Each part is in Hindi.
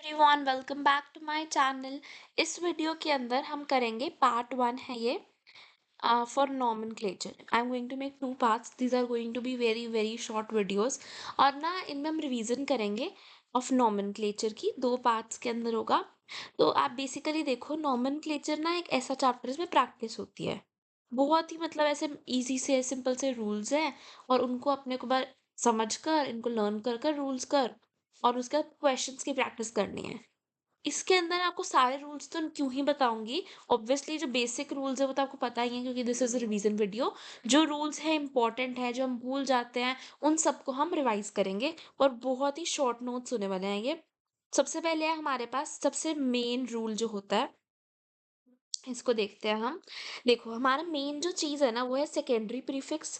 Everyone, welcome back to my channel. इस वीडियो के अंदर हम करेंगे पार्ट 1 है ये for nomenclature. I am going to make two parts. These are going to be very very short videos और ना इनमें हम रिवीजन करेंगे ऑफ नॉमेनक्लेचर की। दो पार्ट्स के अंदर होगा। तो आप बेसिकली देखो, नॉमेनक्लेचर ना एक ऐसा चैप्टर है जिसमें प्रैक्टिस होती है। बहुत ही मतलब ऐसे इजी से सिंपल से रूल्स हैं और उनको अपने को बार समझ कर इनको लर्न कर कर रूल्स कर और उसके बाद क्वेश्चंस की प्रैक्टिस करनी है। इसके अंदर आपको सारे रूल्स तो क्यों ही बताऊंगी। ऑब्वियसली जो बेसिक रूल्स है वो तो आपको पता ही है, क्योंकि this is a revision video. जो रूल्स है इंपॉर्टेंट है, जो हम भूल जाते हैं, उन सबको हम रिवाइज करेंगे और बहुत ही शॉर्ट नोट्स होने वाले हैं ये। सबसे पहले है हमारे पास सबसे मेन रूल जो होता है, इसको देखते हैं हम। देखो, हमारा मेन जो चीज़ है ना वो है secondary prefix,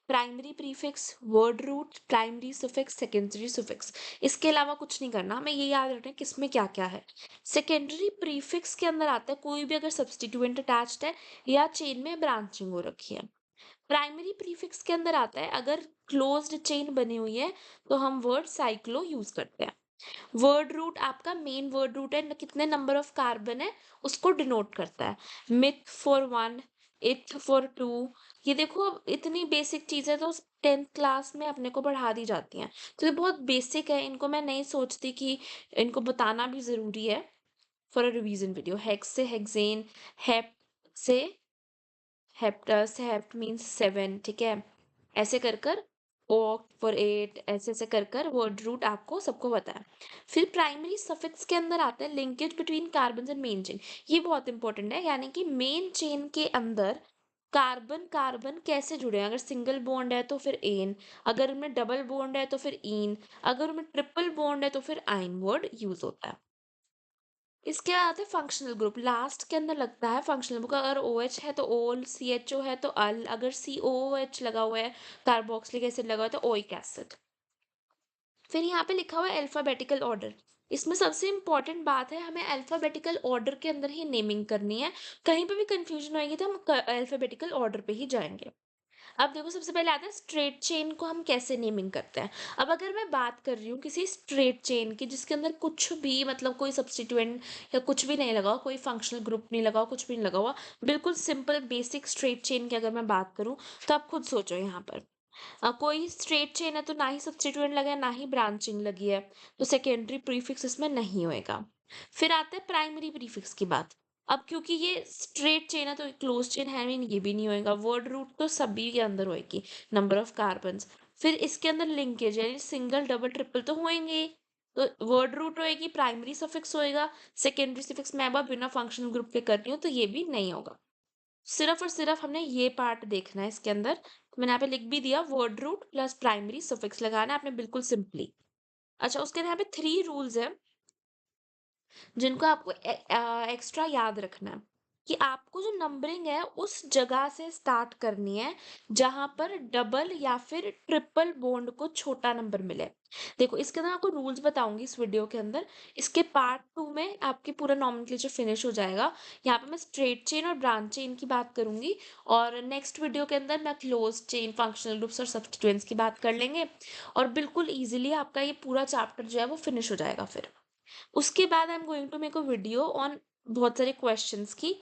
primary prefix, word root, primary suffix, secondary suffix. इसके अलावा कुछ नहीं करना, हमें ये याद रखना है किसमें क्या क्या है। सेकेंडरी प्रीफिक्स के अंदर आता है कोई भी अगर सब्स्टिट्यूएंट अटैच्ड है या चेन में ब्रांचिंग हो रखी है। प्राइमरी प्रीफिक्स के अंदर आता है अगर क्लोज्ड चेन बनी हुई है तो हम वर्ड साइक्लो यूज करते हैं। वर्ड रूट आपका मेन वर्ड रूट है, कितने नंबर ऑफ कार्बन है उसको डिनोट करता है। मिथ फॉर 1, इथ फॉर 2। ये देखो, अब इतनी बेसिक चीजें तो 10th क्लास में अपने को पढ़ा दी जाती हैं, तो ये बहुत बेसिक है। इनको मैं नहीं सोचती कि इनको बताना भी जरूरी है for a revision video. Hex से हेक्सेन, हेप से हेप्टस, हेप्ट मीन्स 7, ठीक है। ऐसे कर कर ओक फॉर 8, ऐसे ऐसे कर कर वर्ड रूट आपको सबको पता है। फिर प्राइमरी सफिक्स के अंदर आता है linkage between carbon and main chain. ये बहुत इंपॉर्टेंट है, यानी कि मेन चेन के अंदर कार्बन कार्बन कैसे जुड़े हैं। अगर सिंगल बॉन्ड है तो फिर एन, अगर उनमें डबल बॉन्ड है तो फिर इन, अगर उनमें ट्रिपल बॉन्ड है तो फिर आइन वर्ड यूज होता है। इसके बाद आते हैं फंक्शनल ग्रुप। लास्ट के अंदर लगता है फंक्शनल ग्रुप। अगर ओ एच है तो ओल, सी एच ओ है तो अल, अगर सी ओ एच लगा हुआ है, कार्बोक्सिलिक एसिड लगा हुआ है तो ओइक एसिड। फिर यहाँ पे लिखा हुआ है अल्फाबेटिकल ऑर्डर। इसमें सबसे इंपॉर्टेंट बात है, हमें अल्फाबेटिकल ऑर्डर के अंदर ही नेमिंग करनी है। कहीं पे भी कंफ्यूजन होगी तो हम अल्फाबेटिकल ऑर्डर पे ही जाएंगे। अब देखो, सबसे पहले आता है स्ट्रेट चेन को हम कैसे नेमिंग करते हैं। अब अगर मैं बात कर रही हूँ किसी स्ट्रेट चेन की जिसके अंदर कुछ भी मतलब कोई सब्स्टिट्यूएंट या कुछ भी नहीं लगा हुआ, कोई फंक्शनल ग्रुप नहीं लगा हुआ, कुछ भी नहीं लगा हुआ, बिल्कुल सिंपल बेसिक स्ट्रेट चेन की अगर मैं बात करूँ, तो आप खुद सोचो यहाँ पर कोई स्ट्रेट चेन है तो ना ही सब्स्टिट्यूएंट लगा है ना ही ब्रांचिंग लगी है, तो सेकेंडरी प्रीफिक्स इसमें नहीं होएगा। फिर आता है प्राइमरी प्रीफिक्स की बात। अब क्योंकि ये स्ट्रेट चेन है तो क्लोज चेन है नहीं, ये भी नहीं होएगा। वर्ड रूट तो सभी के अंदर होएगी, नंबर ऑफ कार्बन्स। फिर इसके अंदर लिंकेज यानी सिंगल डबल ट्रिपल तो होएंगे ही। तो वर्ड रूट होएगी, प्राइमरी सफिक्स होएगा, सेकेंडरी सफिक्स मैं अब बिना फंक्शनल ग्रुप के कर रही हूँ तो ये भी नहीं होगा। सिर्फ और सिर्फ हमने ये पार्ट देखना है इसके अंदर। तो मैंने यहाँ पे लिख भी दिया, word root plus primary suffix लगाना है आपने बिल्कुल सिंपली। अच्छा, उसके यहाँ पे 3 रूल्स है जिनको आपको एक्स्ट्रा याद रखना है कि आपको जो नंबरिंग है उस जगह से स्टार्ट करनी है जहां पर डबल या फिर ट्रिपल बॉन्ड को छोटा नंबर मिले। देखो, इसके अंदर आपको रूल्स बताऊंगी इस वीडियो के अंदर। इसके पार्ट 2 में आपकी पूरा नॉमेनक्लेचर फिनिश हो जाएगा। यहाँ पे मैं स्ट्रेट चेन और ब्रांच चेन की बात करूंगी और नेक्स्ट वीडियो के अंदर मैं क्लोज चेन, फंक्शनल ग्रुप्स और सब्स्टिट्यूएंट्स की बात कर लेंगे और बिल्कुल इजीली आपका ये पूरा चैप्टर जो है वो फिनिश हो जाएगा। फिर उसके बाद I am going to make a video on बहुत सारे क्वेश्चंस की।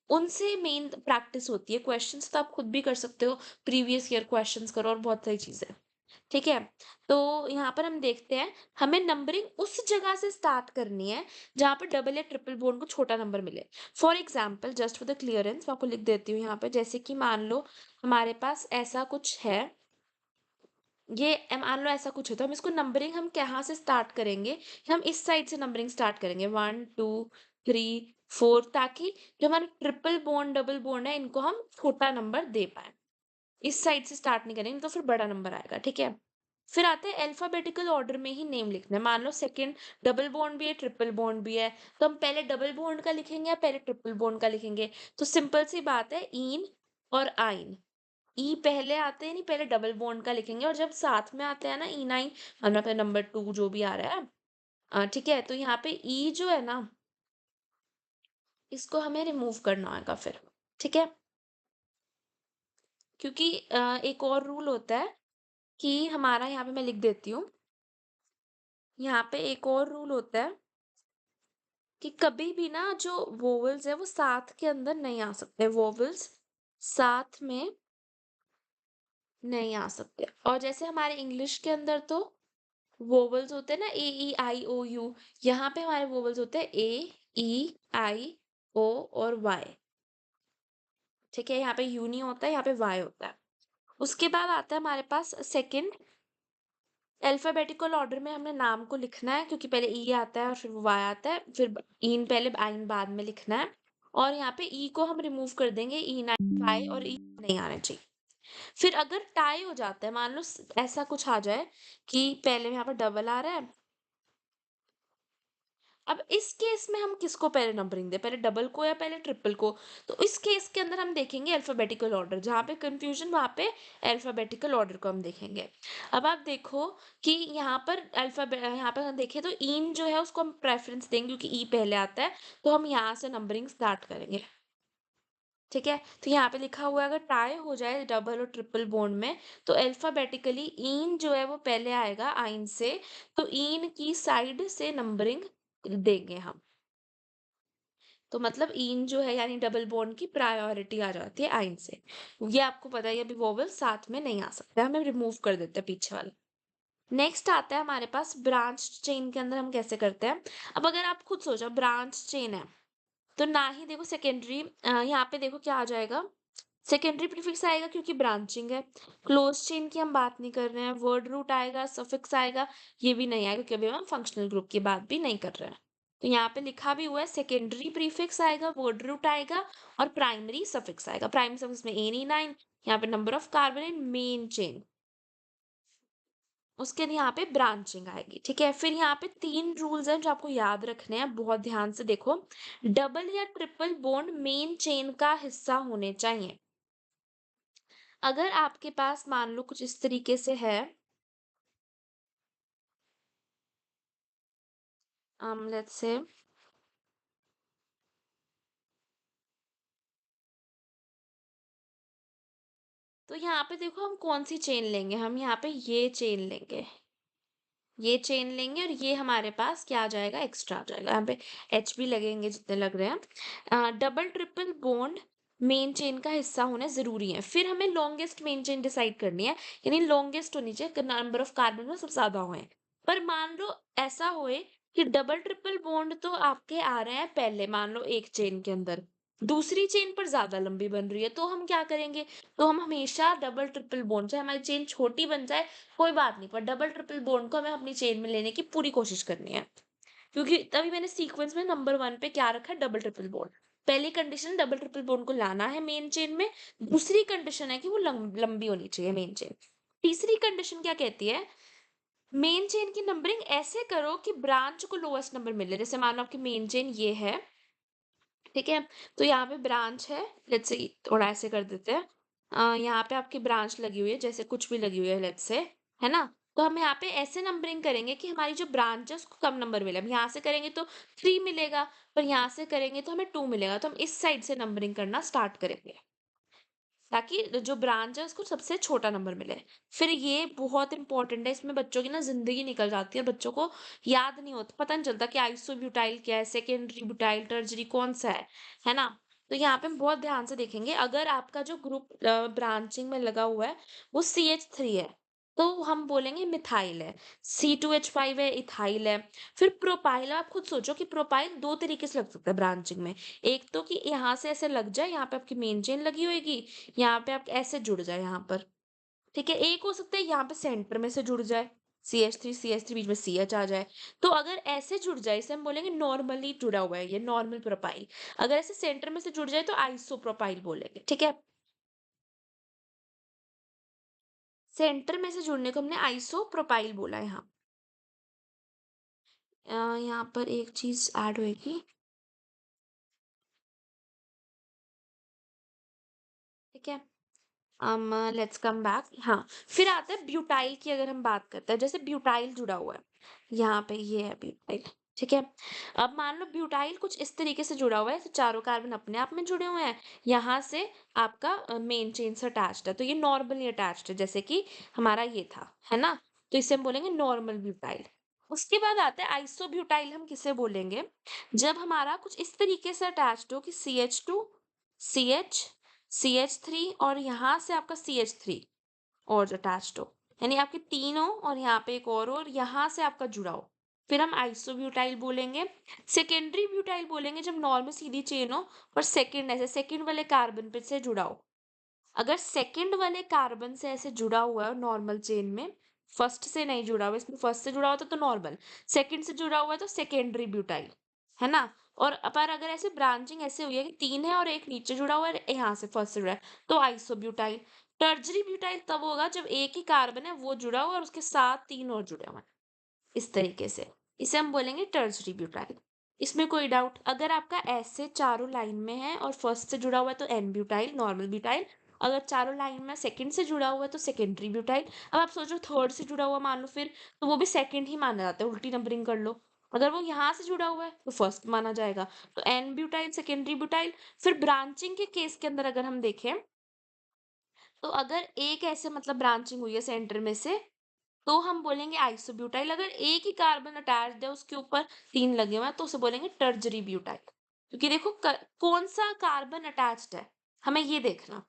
उनसे मेन प्रैक्टिस होती है। क्वेश्चंस तो आप खुद भी कर सकते हो, प्रीवियस ईयर क्वेश्चंस करो और बहुत सारी चीजें, ठीक है। तो यहाँ पर हम देखते हैं, हमें नंबरिंग उस जगह से स्टार्ट करनी है जहाँ पर डबल या ट्रिपल बॉन्ड को छोटा नंबर मिले। For example, just for the clearance मैं आपको लिख देती हूँ यहाँ पे। जैसे कि मान लो हमारे पास ऐसा कुछ है, ये मान लो ऐसा कुछ है, तो हम इसको नंबरिंग हम कहाँ से स्टार्ट करेंगे। हम इस साइड से नंबरिंग स्टार्ट करेंगे, 1 2 3 4, ताकि जो हमारे ट्रिपल बॉन्ड डबल बॉन्ड है इनको हम छोटा नंबर दे पाए। इस साइड से स्टार्ट नहीं करेंगे तो फिर बड़ा नंबर आएगा, ठीक है। फिर आते हैं अल्फाबेटिकल ऑर्डर में ही नेम लिखना है। मान लो सेकंड डबल बॉन्ड भी है, ट्रिपल बॉन्ड भी है, तो हम पहले डबल बॉन्ड का लिखेंगे या पहले ट्रिपल बॉन्ड का लिखेंगे। तो सिंपल सी बात है, इन और आइन। ई पहले आते हैं, नहीं पहले डबल बॉन्ड का लिखेंगे, और जब साथ में आते हैं ना ई नाइन, मतलब पे नंबर 2 जो भी आ रहा है, ठीक है, तो यहाँ पे ई जो है ना, इसको हमें रिमूव करना होगा फिर, ठीक है। क्योंकि एक और रूल होता है कि हमारा, यहाँ पे मैं लिख देती हूँ, यहाँ पे एक और रूल होता है कि कभी भी ना जो वोवेल्स है वो साथ के अंदर नहीं आ सकते, वोवेल्स साथ में नहीं आ सकते। और जैसे हमारे इंग्लिश के अंदर तो वोवेल्स होते हैं ना, ए ई आई ओ यू, यहाँ पे हमारे वोवेल्स होते हैं ए ई आई ओ और वाई। ठीक है, यहाँ पे यू नहीं होता है, यहाँ पे वाई होता है। उसके बाद आता है हमारे पास सेकंड, अल्फाबेटिकल ऑर्डर में हमने नाम को लिखना है, क्योंकि पहले ई आता है और फिर वाई आता है, फिर ईन पहले आइन बाद में लिखना है। और यहाँ पे ई को हम रिमूव कर देंगे, ई ना वाई और ई नहीं आना चाहिए। फिर अगर टाई हो जाता है, मान लो ऐसा कुछ आ जाए कि पहले यहाँ पर डबल आ रहा है, अब इस केस में हम किसको पहले नंबरिंग दें, पहले डबल को या पहले ट्रिपल को? तो इस केस के अंदर हम देखेंगे अल्फाबेटिकल ऑर्डर, जहाँ पे कंफ्यूजन वहाँ पे अल्फाबेटिकल ऑर्डर को हम देखेंगे। अब आप देखो कि यहाँ पर हम देखें तो इन जो है उसको हम प्रेफरेंस देंगे, क्योंकि ई पहले आता है, तो हम यहाँ से नंबरिंग स्टार्ट करेंगे। ठीक है, तो यहाँ पे लिखा हुआ है अगर टाई हो जाए डबल और ट्रिपल बॉन्ड में, तो अल्फाबेटिकली ईन जो है वो पहले आएगा आइन से, तो ईन की साइड से नंबरिंग देंगे हम। तो मतलब ईन जो है यानी डबल बॉन्ड की प्रायोरिटी आ जाती है आइन से। ये आपको पता है, अभी वोवेल साथ में नहीं आ सकते, हमें रिमूव कर देते हैं पीछे वाला। नेक्स्ट आता है हमारे पास ब्रांच चेन के अंदर हम कैसे करते हैं। अब अगर आप खुद सोचो ब्रांच चेन है, तो ना ही देखो सेकेंडरी, यहाँ पे देखो क्या आ जाएगा, सेकेंडरी प्रीफिक्स आएगा क्योंकि ब्रांचिंग है। क्लोज चेन की हम बात नहीं कर रहे हैं, वर्ड रूट आएगा, सफिक्स आएगा, ये भी नहीं आएगा क्योंकि अभी हम फंक्शनल ग्रुप की बात भी नहीं कर रहे हैं। तो यहाँ पे लिखा भी हुआ है सेकेंडरी प्रीफिक्स आएगा, वर्ड रूट आएगा और प्राइमरी सफिक्स आएगा। प्राइमरी सफिक्स में एनी9, यहाँ पे number of carbon in main chain, उसके यहाँ पे ब्रांचिंग आएगी। ठीक है, फिर यहाँ पे 3 रूल्स हैं जो आपको याद रखने हैं, बहुत ध्यान से देखो। डबल या ट्रिपल बॉन्ड मेन चेन का हिस्सा होने चाहिए। अगर आपके पास मान लो कुछ इस तरीके से है, लेट्स से, तो यहाँ पे देखो हम कौन सी चेन लेंगे, हम यहाँ पे ये चेन लेंगे, ये चेन लेंगे और ये हमारे पास क्या आ जाएगा, एक्स्ट्रा आ जाएगा। यहाँ पे एच भी लगेंगे जितने लग रहे हैं। Double triple bond main chain का हिस्सा होना जरूरी है। फिर हमें लॉन्गेस्ट मेन चेन डिसाइड करनी है, यानी लॉन्गेस्ट होनी चाहिए, नंबर ऑफ कार्बन में सबसे ज्यादा हुए। पर मान लो ऐसा होए कि डबल ट्रिपल बॉन्ड तो आपके आ रहे हैं पहले, मान लो एक चेन के अंदर दूसरी चेन पर ज्यादा लंबी बन रही है, तो हम क्या करेंगे, तो हम हमेशा डबल ट्रिपल बॉन्ड, चाहे हमारी चेन छोटी बन जाए कोई बात नहीं, पर डबल ट्रिपल बॉन्ड को हमें अपनी चेन में लेने की पूरी कोशिश करनी है। क्योंकि तभी मैंने सीक्वेंस में नंबर 1 पे क्या रखा है, डबल ट्रिपल बॉन्ड। पहली कंडीशन डबल ट्रिपल बॉन्ड को लाना है मेन चेन में, दूसरी कंडीशन है कि वो लंबी होनी चाहिए मेन चेन। तीसरी कंडीशन क्या कहती है, मेन चेन की नंबरिंग ऐसे करो कि ब्रांच को लोएस्ट नंबर मिले। जैसे मान लो आपकी मेन चेन ये है, ठीक है, तो यहाँ पे ब्रांच है, लेट्स से थोड़ा ऐसे कर देते हैं, यहाँ पे आपकी ब्रांच लगी हुई है, जैसे कुछ भी लगी हुई है लेट्स से, है ना, तो हम यहाँ पे ऐसे नंबरिंग करेंगे कि हमारी जो ब्रांच है उसको कम नंबर मिले। अब यहाँ से करेंगे तो 3 मिलेगा, पर यहाँ से करेंगे तो हमें 2 मिलेगा, तो हम इस साइड से नंबरिंग करना स्टार्ट करेंगे ताकि जो ब्रांच है उसको सबसे छोटा नंबर मिले। फिर ये बहुत इंपॉर्टेंट है, इसमें बच्चों की ना जिंदगी निकल जाती है, बच्चों को याद नहीं होता, पता नहीं चलता कि आइसोब्यूटाइल क्या है, सेकेंडरी ब्यूटाइल, टर्जरी कौन सा है ना। तो यहाँ पे हम बहुत ध्यान से देखेंगे, अगर आपका जो ग्रुप ब्रांचिंग में लगा हुआ है वो CH3 है, तो हम बोलेंगे मिथाइल है। C2H5 है, इथाइल है। फिर प्रोपाइल, आप खुद सोचो कि प्रोपाइल दो तरीके से लग सकता है ब्रांचिंग में। एक तो कि यहाँ से ऐसे लग जाए, यहाँ पे आपकी मेन चेन लगी होगी, यहाँ पे आप ऐसे जुड़ जाए यहाँ पर, ठीक है। एक हो सकता है यहाँ पे सेंटर में से जुड़ जाए, CH3 बीच में CH आ जाए। तो अगर ऐसे जुड़ जाए इसे हम बोलेंगे नॉर्मली जुड़ा हुआ है, ये नॉर्मल प्रोपाइल। अगर ऐसे सेंटर में से जुड़ जाए तो आइसोप्रोपाइल बोलेंगे, ठीक है। सेंटर में से जुड़ने को हमने आइसोप्रोपाइल बोला है यहाँ। यहाँ पर एक चीज ऐड होगी, ठीक है। लेट्स कम बैक, हाँ। फिर आता है ब्यूटाइल की, अगर हम बात करते हैं, जैसे ब्यूटाइल जुड़ा हुआ है, यहाँ पे ये है ब्यूटाइल, ठीक है। अब मान लो ब्यूटाइल कुछ इस तरीके से जुड़ा हुआ है, तो चारों कार्बन अपने आप में जुड़े हुए हैं, यहाँ से आपका मेन चेन से अटैच्ड है, तो ये नॉर्मली अटैच्ड है, जैसे कि हमारा ये था, है ना, तो इसे हम बोलेंगे नॉर्मल ब्यूटाइल। उसके बाद आता है आइसोब्यूटाइल, हम किसे बोलेंगे? जब हमारा कुछ इस तरीके से अटैच्ड हो कि CH2, CH, CH3 और यहाँ से आपका CH3 और अटैच्ड हो, यानी आपके 3 हो और यहाँ पे एक और हो और यहाँ से आपका जुड़ा हो, फिर हम आइसोब्यूटाइल बोलेंगे। सेकेंडरी ब्यूटाइल बोलेंगे जब नॉर्मल सीधी चेन हो पर सेकंड ऐसे सेकंड वाले कार्बन पे से जुड़ा हो। अगर सेकंड वाले कार्बन से ऐसे जुड़ा हुआ है नॉर्मल चेन में, फर्स्ट से नहीं जुड़ा हुआ, इसमें फर्स्ट से जुड़ा होता तो नॉर्मल, सेकंड से जुड़ा हुआ है तो सेकेंडरी ब्यूटाइल, है ना? और पर अगर ऐसे ब्रांचिंग ऐसे हुई है कि 3 है और एक नीचे जुड़ा हुआ है, यहाँ से फर्स्ट से जुड़ा है, तो आइसोब्यूटाइल। टर्जरी ब्यूटाइल तब होगा जब एक ही कार्बन है वो जुड़ा हुआ है और उसके साथ 3 और जुड़े हुए हैं, इस तरीके से। इसे हम बोलेंगे टर्जरी ब्यूटाइल। इसमें कोई डाउट? अगर आपका ऐसे चारों लाइन में है और फर्स्ट से जुड़ा हुआ है तो एन ब्यूटाइल, नॉर्मल ब्यूटाइल। अगर चारों लाइन में सेकंड से जुड़ा हुआ है तो सेकेंडरी ब्यूटाइल। अब आप सोचो थर्ड से जुड़ा हुआ मान लो फिर, तो वो भी सेकंड ही माना जाता है, उल्टी नंबरिंग कर लो। अगर वो यहाँ से जुड़ा हुआ है तो फर्स्ट माना जाएगा, तो एन ब्यूटाइल, सेकेंडरी ब्यूटाइल। फिर ब्रांचिंग के केस के अंदर अगर हम देखें, तो अगर एक ऐसे मतलब ब्रांचिंग हुई है सेंटर में से, तो हम बोलेंगे आइसोब्यूटाइल। अगर एक ही कार्बन अटैच्ड है उसके ऊपर 3 लगे हुए हैं तो उसे बोलेंगे टर्जरी ब्यूटाइल। क्योंकि देखो कौन सा कार्बन अटैच्ड है, हमें ये देखना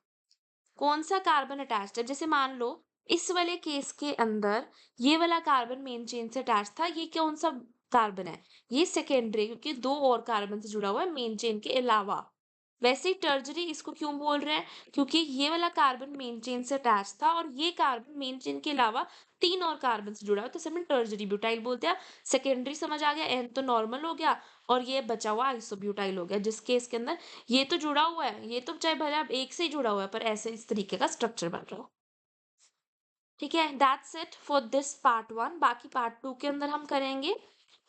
कौन सा कार्बन अटैच्ड है। जैसे मान लो इस वाले केस के अंदर ये वाला कार्बन मेन चेन से अटैच था, ये कौन सा कार्बन है? ये सेकेंडरी, क्योंकि 2 और कार्बन से जुड़ा हुआ है मेन चेन के अलावा। वैसे ही टर्जरी इसको क्यों बोल रहे हैं? क्योंकि ये वाला कार्बन मेन चेन से अटैच था और ये कार्बन मेन चेन के अलावा 3 और कार्बन से जुड़ा हुआ है, तो इसे हमने टर्जरी ब्यूटाइल बोल दिया। सेकेंडरी समझ आ गया, एन तो नॉर्मल हो गया और ये बचा हुआ आइसोब्यूटाइल हो गया, जिस केस के अंदर ये तो जुड़ा हुआ है, ये तो चाहे भले आप एक से ही जुड़ा हुआ है पर ऐसे इस तरीके का स्ट्रक्चर बन रहा हो। ठीक है, that's it for this part 1। बाकी पार्ट 2 के अंदर हम करेंगे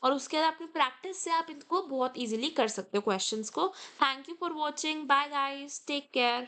और उसके बाद अपनी प्रैक्टिस से आप इनको बहुत इजीली कर सकते हो क्वेश्चंस को। Thank you for watching, bye guys, take care.